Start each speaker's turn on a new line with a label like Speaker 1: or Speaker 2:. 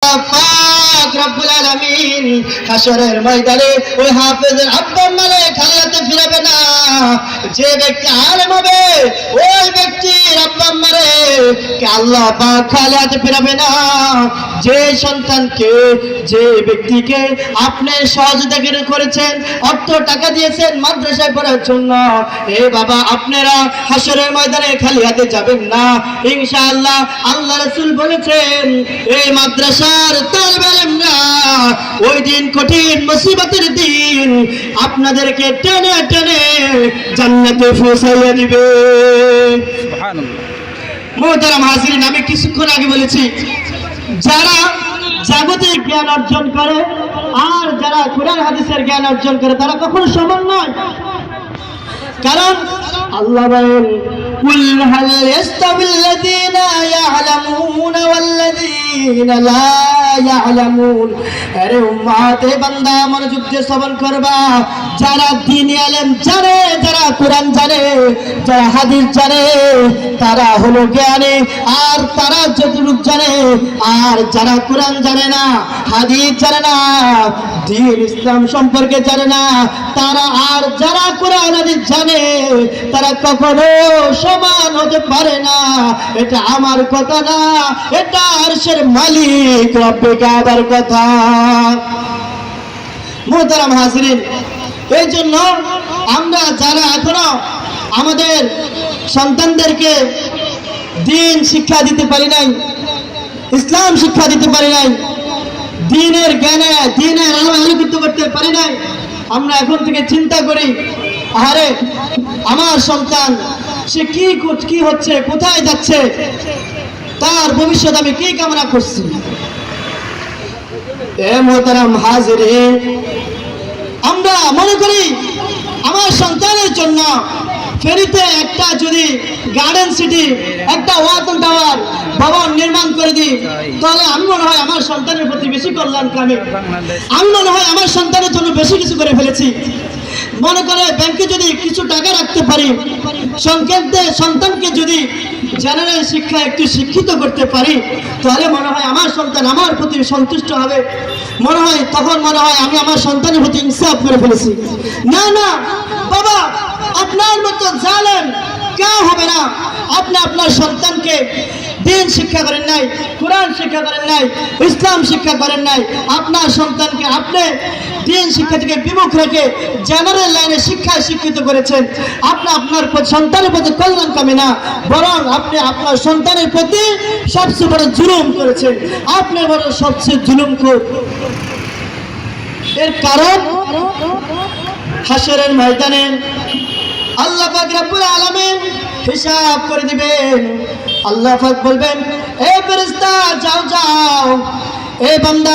Speaker 1: পাক রব্বুল আলামিন হাশরের ময়দানে ওই হাফেজের আব্বা মারে খালিয়াতে ফিরাবে না। যে ব্যক্তি আলেম হবে ওই ব্যক্তির আব্বা মারে কে আল্লাহ পাক খালিয়াতে ফিরাবে না। যে সন্তানকে, যে ব্যক্তিকে আপনি সহযোগিতা করেছেন, অর্থ টাকা দিয়েছেন মাদ্রাসায় পড়ার জন্য, এ বাবা আপনারা হাশরের ময়দানে খালি হাতে যাবেন না ইনশাআল্লাহ। আল্লাহ রাসূল বলেছেন এই মাদ্রাসার তালেবে আলেমরা ওই দিন কঠিন মুসিবতের দিন আপনাদেরকে টেনে টেনে জান্নাতে পৌঁছাইয়া দিবে। সুবহানাল্লাহ। মুহতারাম হাজিরিন, আমি কিছুক্ষণ আগে বলেছি যারা জাগতিক জ্ঞান অর্জন করে আর যারা কুরআন হাদিসের জ্ঞান অর্জন করে তারা কখনো সমান নয়। কারণ আল্লাহ বলেন কুল হাল ইস্তাবিল্লাযীনা ইয়ালামুনা ওয়াল্লাযীনা লা ইয়ালামুন। আরে উম্মত এ বান্দা মনোযোগ দিয়ে শ্রবণ করবা, যারা দ্বীনি ইলম জানে, যারা কুরআন জানে, যারা হাদিস জানে তারা হলো জ্ঞানী, আর তারা যতটুকু জানে, আর যারা কুরআন জানে না, হাদিস জানে না, দ্বীন ইসলাম সম্পর্কে জানে না তারা, আর যারা কুরআন হাদিস জানে তারা কখনো সমান হতে পারে না। এটা আমার কথা না, এটা আরশের মালিক রব্বে কাবার কথা। মুহতারাম হাজিরিন, এই জন্য আমরা যারা এখনো আমাদের সন্তানদেরকে দ্বীন শিক্ষা দিতে পারি নাই, ইসলাম শিক্ষা দিতে পারি নাই, দ্বীনের জ্ঞানে দ্বীনের আলো আলোকিত করতে পারি নাই, আমরা এখন থেকে চিন্তা করি আরে আমার সন্তান সে কি হচ্ছে, কোথায় যাচ্ছে, তার ভবিষ্যৎ আমি কি কামনা করছি। এ মুহতারাম হাজিরিন, আমরা মনে করি আমার সন্তানের জন্য ফেরিতে একটা যদি গার্ডেন সিটি, একটা ওয়াটন টাওয়ার ভবন নির্মাণ করে দিই তাহলে আমি মনে হয় আমার সন্তানের প্রতি বেশি কল্যাণকামী, আমি মনে হয় আমার সন্তানের জন্য বেশি কিছু করে ফেলেছি। মনে করে ব্যাংকে যদি কিছু টাকা রাখতে পারি, সন্তানকে যদি জেনারেল শিক্ষা একটু শিক্ষিত করতে পারি তাহলে মনে হয় আমার সন্তান আমার প্রতি সন্তুষ্ট হবে, মনে হয় তখন মনে হয় আমি আমার সন্তানের প্রতি ইনসাফ করে ফেলেছি। না না বাবা, আপনার মতো জালেম কেউ হবে না। আপনি আপনার সন্তানকে দ্বীন শিক্ষা করেন নাই, কুরআন শিক্ষা করেন নাই, ইসলাম শিক্ষা করেন নাই, আপনার সন্তানকে আপনি দ্বীন শিক্ষা থেকে বিমুখ রেখে জেনারেল লাইনে শিক্ষায় শিক্ষিত করেছেন। আপনি আপনার সন্তানের প্রতি কল্যাণকামী না, বরং আপনি আপনার সন্তানের প্রতি সবচেয়ে বড় জুলুম করেছেন, আপনি বড় সবচেয়ে জুলুমখোর। এর কারণ হাশরের ময়দানে আল্লাহ পাক রব্বুল আলামিন হিসাব করে দিবেন। আল্লাহ পাক বলবেন এ ফেরেশতা যাও যাও, এ বান্দা